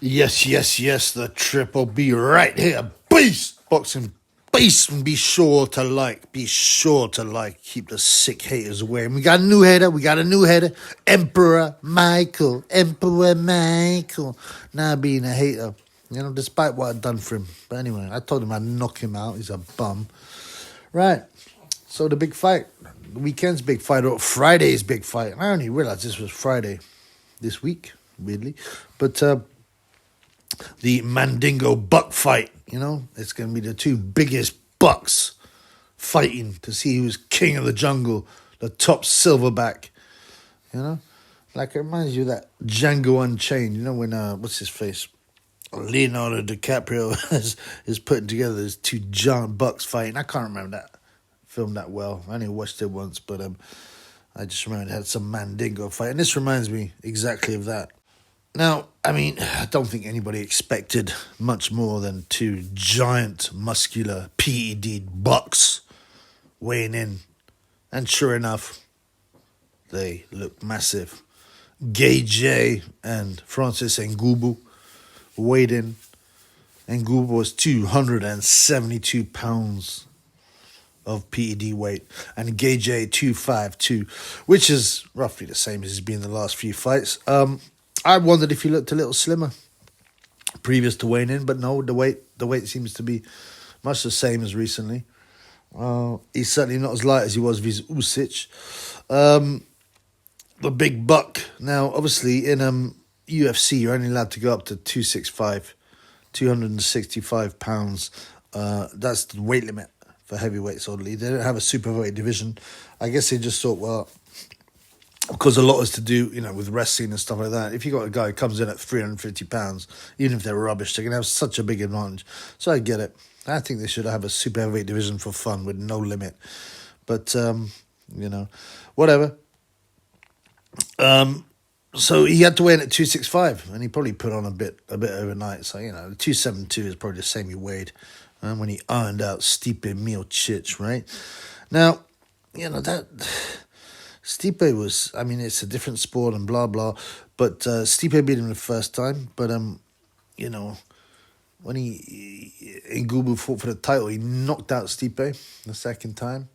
Yes, yes, yes, the Triple B right here. Beast! Boxing beast. And be sure to like. Be sure to like. Keep the sick haters away. And we got a new header. Emperor Michael. Now being a hater. You know, despite what I'd done for him. But anyway, I told him I'd knock him out. He's a bum. Right. So the big fight. The weekend's big fight. Or Friday's big fight. I only realized this was Friday this week, weirdly. But, the Mandingo buck fight, you know, it's going to be the two biggest bucks fighting to see who's king of the jungle, the top silverback, you know, like it reminds you of that Django Unchained, you know, when what's his face, Leonardo DiCaprio is putting together these two giant bucks fighting. I can't remember that film that well. I only watched it once, but I just remember it had some Mandingo fight, and this reminds me exactly of that. Now, I mean, I don't think anybody expected much more than two giant, muscular, PED bucks weighing in. And sure enough, they look massive. Gay J and Francis Ngannou weighed in. Ngannou was 272 pounds of PED weight. And Gay J, 252, which is roughly the same as he's been in the last few fights. I wondered if he looked a little slimmer previous to weighing in, but no, the weight seems to be much the same as recently. He's certainly not as light as he was with his Usyk. The big buck. Now, obviously, in UFC, you're only allowed to go up to 265, 265 pounds. That's the weight limit for heavyweights only. They don't have a superweight division. I guess they just thought, well, because a lot is to do, you know, with wrestling and stuff like that. If you got a guy who comes in at 350 pounds, even if they're rubbish, they're going to have such a big advantage. So I get it. I think they should have a super heavyweight division for fun with no limit. But, you know, whatever. So he had to weigh in at 265, and he probably put on a bit overnight. So, you know, the 272 is probably the same he weighed when he ironed out Stipe Miocic, right? Now, you know, that... Stipe was, I mean, it's a different sport and blah, blah. But Stipe beat him the first time. But, you know, when Ngannou fought for the title, he knocked out Stipe the second time.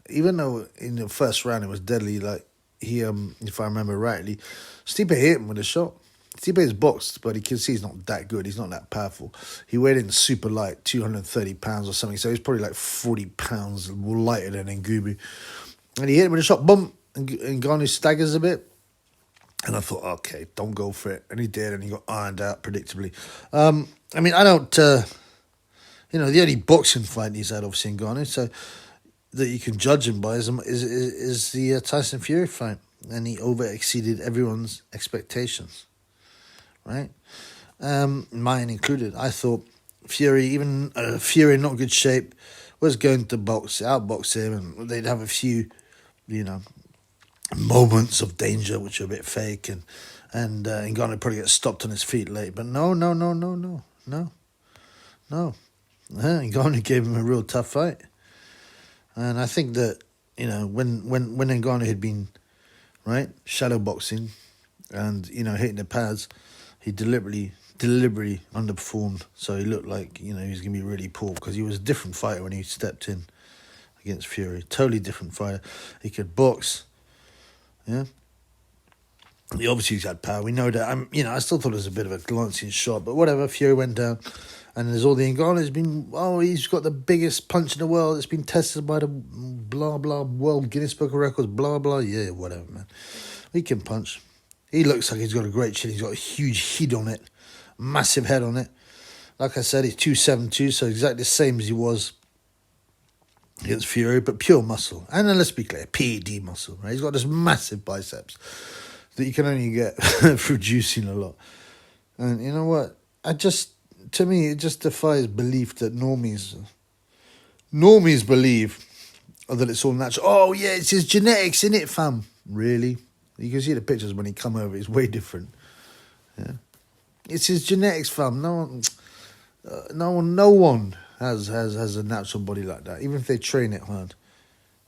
Even though in the first round it was deadly, like, he, if I remember rightly, Stipe hit him with a shot. Stipe is boxed, but he can see he's not that good. He's not that powerful. He weighed in super light, 230 pounds or something. So he's probably like 40 pounds lighter than Ngannou. And he hit him with a shot, boom, and Ngannou staggers a bit. And I thought, okay, don't go for it. And he did, and he got ironed out predictably. I mean, I don't, you know, the only boxing fight he's had, obviously, in Ngannou, so that you can judge him by is the Tyson Fury fight. And he over-exceeded everyone's expectations, right? Mine included. I thought Fury, even Fury in not good shape, was going to outbox him, and they'd have a few, you know, moments of danger which are a bit fake, and Ngannou probably get stopped on his feet late. But no. Ngannou gave him a real tough fight, and I think that, you know, when Ngannou had been shadow boxing, and, you know, hitting the pads, he deliberately underperformed, so he looked like, you know, he was going to be really poor, because he was a different fighter when he stepped in against Fury. Totally different fighter. He could box, yeah. He obviously had power. We know that. You know, I still thought it was a bit of a glancing shot, but whatever. Fury went down, and there's all the Ngannou's been. Oh, he's got the biggest punch in the world. It's been tested by the blah blah World Guinness Book of Records. Blah blah. Yeah, whatever, man. He can punch. He looks like he's got a great chin. He's got a huge head on it, massive head on it. Like I said, he's 272, so exactly the same as he was against Fury, but pure muscle. And then let's be clear, PED muscle, right? He's got this massive biceps that you can only get through juicing a lot. And you know what? To me, it just defies belief that normies believe that it's all natural. Oh, yeah, it's his genetics, innit, fam? Really? You can see the pictures when he come over. It's way different. Yeah, it's his genetics, fam. No one has a natural body like that, even if they train it hard,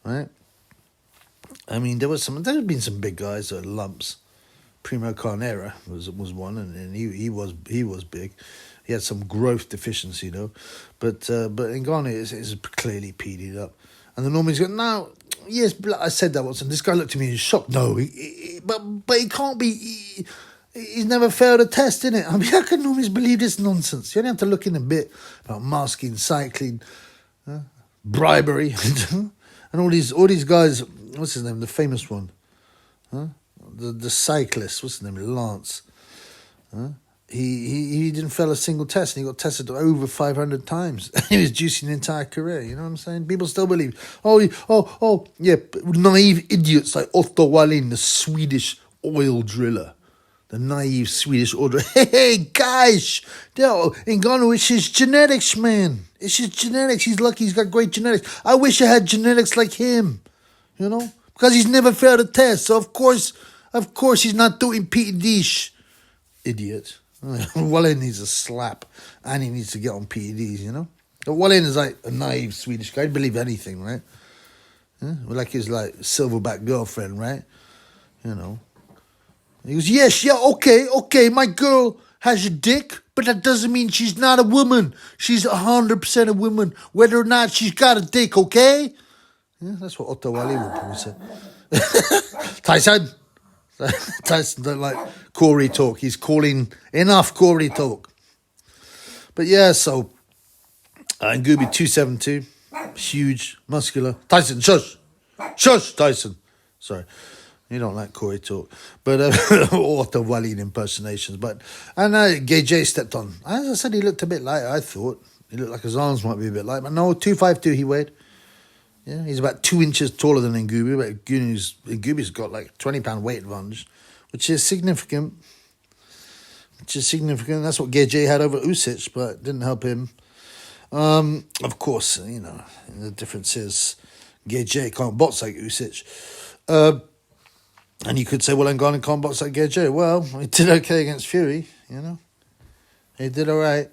right? I mean, there's been some big guys that are lumps, Primo Carnera was one, and he was big. He had some growth deficiency though, but Ngannou is clearly PD'd up. And the Normans go, no, yes, I said that once, and this guy looked at me in shock. No, but he can't be. He's never failed a test, innit? I mean, how can Normans believe this nonsense? You only have to look in a bit about masking, cycling, bribery, and all these guys. What's his name? The famous one, the cyclist. What's his name? Lance. He didn't fail a single test, and he got tested over 500 times. He was juicing the entire career. You know what I'm saying? People still believe. Yeah, naive idiots like Otto Wallin, the Swedish oil driller. The naive Swedish oil driller. Hey, guys! Ngannou, it's his genetics, man. It's his genetics. He's lucky he's got great genetics. I wish I had genetics like him, you know? Because he's never failed a test. So, of course he's not doing PEDs. Idiot. Wallin needs a slap, and he needs to get on PEDs, you know? But Wallin is like a naive Swedish guy. He'd believe anything, right? Yeah? Like his like silverback girlfriend, right? You know? He goes, yes, yeah, okay, my girl has a dick, but that doesn't mean she's not a woman. She's 100% a woman, whether or not she's got a dick, okay? Yeah, that's what Otto Wallin would probably say. Tyson don't like Corey talk. He's calling enough Corey talk. But yeah, so Ngubi 272, huge, muscular. Tyson, shush, Tyson. Sorry, you don't like Corey talk, but Otto Wallin impersonations. And Gay J stepped on. As I said, he looked a bit light. I thought he looked like his arms might be a bit light, but no, 252 he weighed. Yeah, he's about 2 inches taller than Ngubi, but Ngubi's got like 20-pound weight advantage, which is significant. That's what Gay had over Usyk, but didn't help him. Of course, you know, the difference is Gay can't box like Usyk. And you could say, well, Ngannou can't box like Gay. Well, he did okay against Fury, you know. He did all right.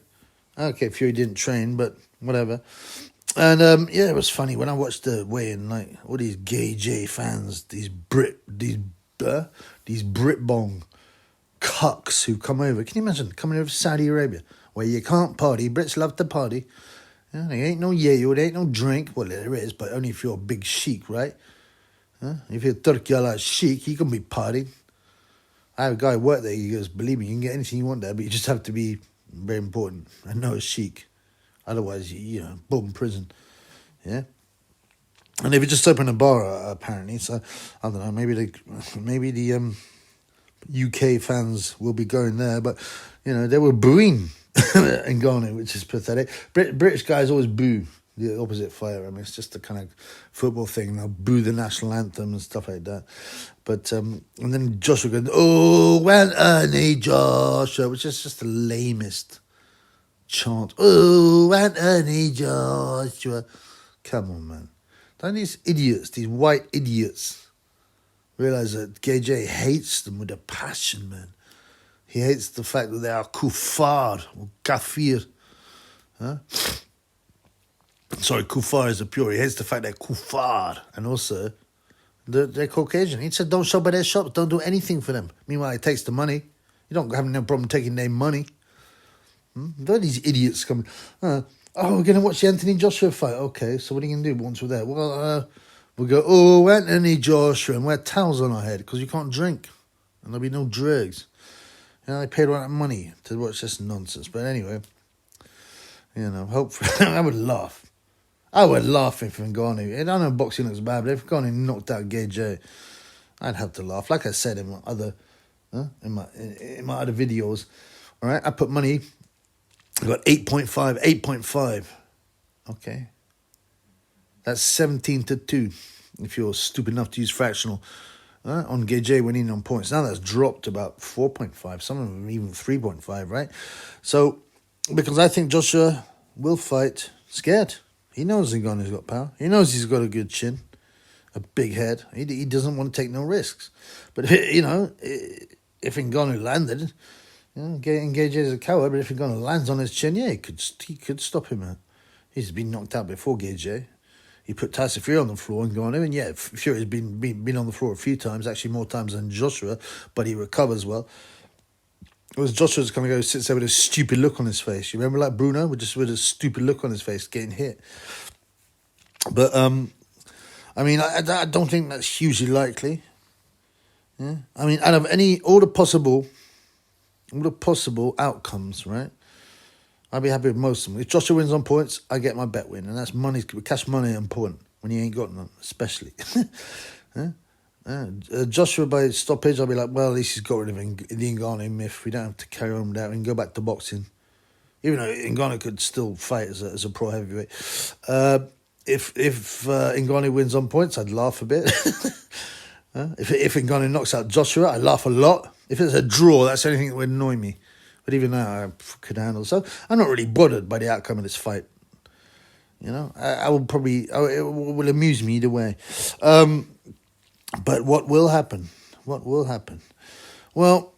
Okay, Fury didn't train, but whatever. And it was funny when I watched the weigh-in, like all these Gay J fans, these Brit bong cucks who come over. Can you imagine coming over to Saudi Arabia where you can't party? Brits love to party. Yeah, there ain't no yayo, there ain't no drink. Well, there is, but only if you're a big sheik, right? If you're Turkey like sheik, you can be partying. I have a guy who worked there. He goes, believe me, you can get anything you want there, but you just have to be very important and know a sheik. Otherwise, you know, boom, prison. Yeah. And they've just opened a bar, apparently. So, I don't know, maybe the UK fans will be going there. But, you know, they were booing Ngannou, which is pathetic. British guys always boo the opposite fighter. I mean, it's just a kind of football thing. They'll boo the national anthem and stuff like that. But, and then Joshua goes, oh, well, Ernie Joshua, which is just the lamest chant. Oh, Anthony Joshua. Come on, man. Don't these idiots, these white idiots, realize that Gay J hates them with a passion, man. He hates the fact that they are kuffar or kafir. Sorry, kuffar is a pure. He hates the fact they're kuffar. And also, they're Caucasian. He said, don't shop at their shops. Don't do anything for them. Meanwhile, he takes the money. You don't have no problem taking their money. Don't these idiots come. We're going to watch the Anthony Joshua fight. Okay, so what are you going to do once we're there? Well, we'll go, oh, Anthony Joshua, and wear towels on our head because you can't drink. And there'll be no drugs. You know, they paid all that money to watch this nonsense. But anyway, you know, hopefully, I would laugh. If Ngannou, I don't know boxing looks bad, but if Ngannou knocked out Gay J, I'd have to laugh. Like I said in my other, in my other videos, all right, I put money. I got 8.5. Okay. That's 17-2 if you're stupid enough to use fractional. On Gay J winning on points. Now that's dropped to about 4.5. Some of them even 3.5, right? So, because I think Joshua will fight scared. He knows Ngannou's got power. He knows he's got a good chin, a big head. He doesn't want to take no risks. But, you know, if Ngannou landed... Gay J is a coward, but if Ngannou lands on his chin, yeah, he could stop him. He's been knocked out before, Gay J. he put Tyson Fury on the floor and gone in. And yeah, Fury's been on the floor a few times, actually more times than Joshua, but he recovers well. Whereas Joshua's going to go sits there with a stupid look on his face. You remember, like Bruno, with a stupid look on his face, getting hit. But I mean, I don't think that's hugely likely. Yeah, I mean, out of all the possible outcomes, right? I'd be happy with most of them. If Joshua wins on points, I get my bet win, and that's money, cash money important when you ain't got none, especially. Joshua by stoppage, I'll be like, well, at least he's got rid of the Ngannou myth. We don't have to carry on with that. We can go back to boxing, even though Ngannou could still fight as a pro heavyweight. If Ngannou wins on points, I'd laugh a bit. If Ngannou knocks out Joshua, I laugh a lot. If it's a draw, that's the only thing that would annoy me. But even that, I could handle. So I'm not really bothered by the outcome of this fight. You know, it will amuse me either way. But what will happen? What will happen? Well,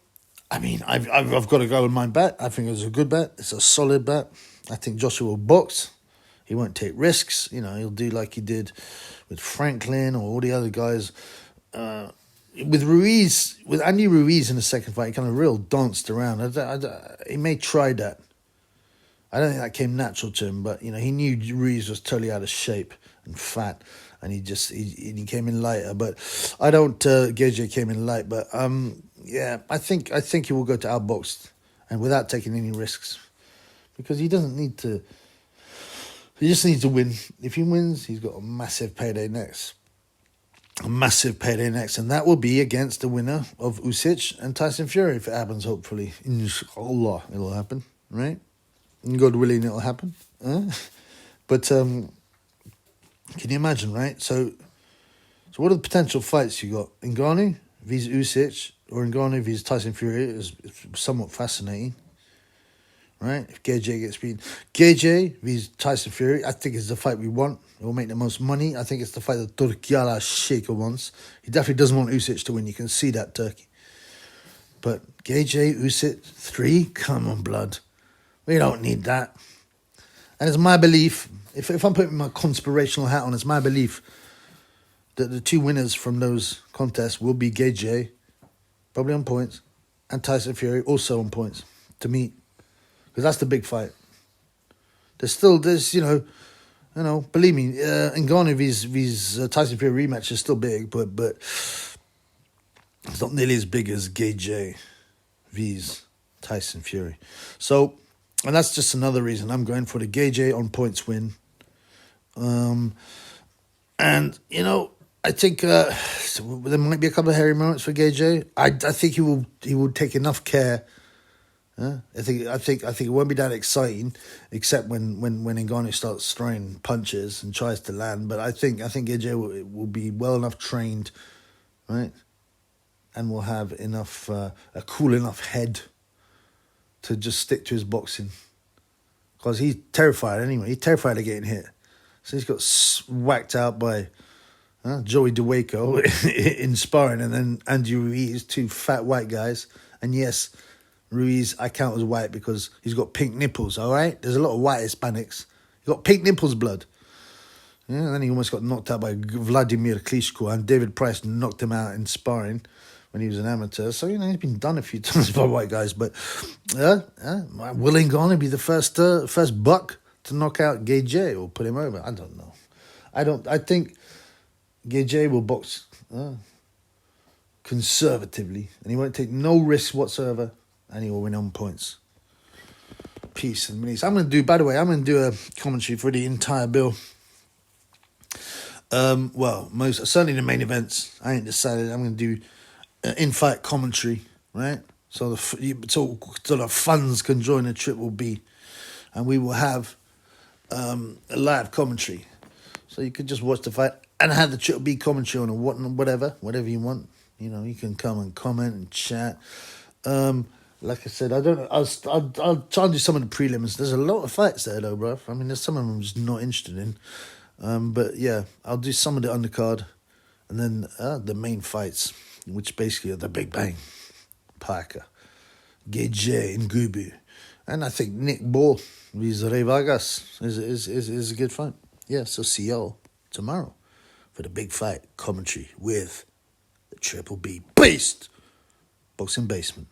I mean, I've got to go with my bet. I think it's a good bet. It's a solid bet. I think Joshua will box. He won't take risks. You know, he'll do like he did with Franklin or all the other guys. With Andy Ruiz in the second fight, he kind of real danced around. He may try that. I don't think that came natural to him, but you know, he knew Ruiz was totally out of shape and fat, and he came in lighter. But I don't. Gage came in light, but yeah, I think he will go to outboxed and without taking any risks, because he doesn't need to. He just needs to win. If he wins, he's got a massive payday next. And that will be against the winner of Usyk and Tyson Fury, if it happens, hopefully. Inshallah, it'll happen, right? And God willing, it'll happen. But can you imagine, right? So what are the potential fights you got? Ngannou vs Usyk or Ngannou vs Tyson Fury is somewhat fascinating, right? If Gage gets beaten. Gage vs Tyson Fury, I think it's the fight we want. It will make the most money. I think it's the fight that Turkiala Shaker wants. He definitely doesn't want Usyk to win. You can see that, Turkey. But Gage, Usyk, 3? Come on, blood. We don't need that. And it's my belief, if I'm putting my conspirational hat on, it's my belief that the two winners from those contests will be Gage, probably on points, and Tyson Fury, also on points, to meet. Because that's the big fight. There's you know, believe me, Ngannou vs Tyson Fury rematch is still big, but it's not nearly as big as Gage vs Tyson Fury. So, and that's just another reason I'm going for the Gage on points win. And you know, I think there might be a couple of hairy moments for Gage. I think he will take enough care. I think it won't be that exciting, except when Ngannou starts throwing punches and tries to land. But I think Gage will be well enough trained, right, and will have enough a cool enough head to just stick to his boxing, because he's terrified anyway. He's terrified of getting hit, so he's got whacked out by Joey DeWaco in sparring, and then Andy Ruiz, two fat white guys, and yes. Ruiz, I count as white because he's got pink nipples, all right? There's a lot of white Hispanics. He's got pink nipples, blood. Yeah, and then he almost got knocked out by Vladimir Klitschko, and David Price knocked him out in sparring when he was an amateur. So, you know, he's been done a few times by white guys. But will Ngannou be the first buck to knock out Gage or put him over? I don't know. I think Gage will box conservatively, and he won't take no risks whatsoever. And he will win on points. Peace and peace. I'm going to do a commentary for the entire bill. Certainly the main events. I ain't decided. I'm going to do in-fight commentary, right? So the funds can join the Triple B. And we will have a live commentary. So you could just watch the fight and have the Triple B commentary on or whatever you want. You know, you can come and comment and chat. Like I said, I'll try and do some of the prelims. There's a lot of fights there, though, bro. I mean, there's some of them I'm just not interested in. But yeah, I'll do some of the undercard, and then the main fights, which basically are the Big Bang, Parker, Gage, and Gubu, and I think Nick Ball vs Ray Vargas is a good fight. Yeah, so see y'all. tomorrow for the big fight commentary with the Triple B Beast, Boxing Basement.